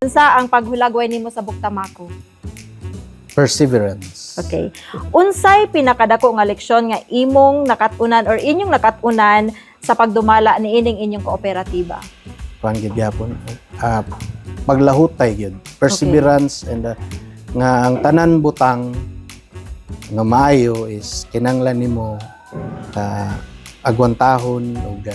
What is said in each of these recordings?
Unsa ang paghulagway nimo sa buktamako? Perseverance. Okay. Unsay pinakadako nga leksyon nga imong nakatunan or inyong nakatunan sa pagdumala ni inyong kooperatiba? Panggidgyapon. Paglahutay gyud. Perseverance and nga ang tanan butang nga maayo is kinanglan nimo agwantahon ug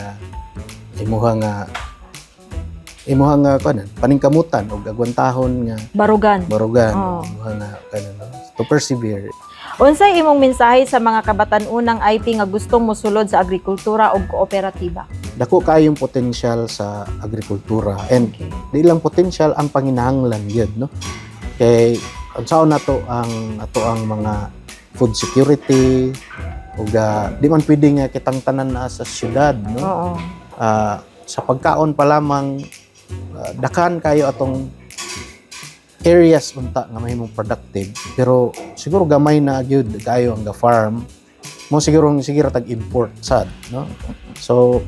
imuha nga kanan paningkamutan ug agwantahon nga Barugan. imuha nga kanan to persevere. Unsay imong mensahe sa mga kabatan-unang IP nga gustong mosulod sa agrikultura ug kooperatiba? Dako kayong potensyal sa agrikultura and Okay. di lang potensyal ang panginahanglan gyud no. Kay unsaon nato ang mga food security ug di man pwede nga kitang tanan na sa syudad no. Oo. Sa pagkaon pa lamang dakan kayo atong areas unta nga mahimong productive pero siguro gamay na gyud kayo ang farm mo siguro tag import sad no. So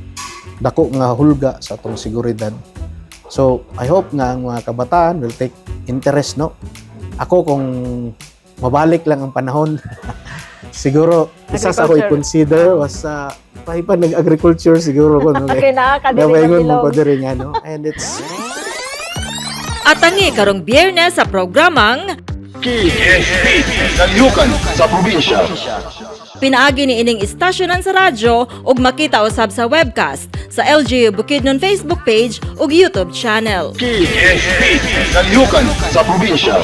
dako nga hulga sa atong seguridad. So I hope nga ang mga kabataan will take interest no. Ako kung mabalik lang ang panahon siguro isa sa ko'y consider was pahipan nag-agriculture siguro ko. Okay na, kadiri na Nabaingon mo bilog. ko diri nga no. And it's At tangi karong Biyernes sa programang KSP Kalyukan sa probinsya. pinaagi ni ining istasyonan sa radyo ug makita usab sa webcast sa LGU Bukidnon Facebook page ug YouTube channel. KSP Kalyukan sa probinsya.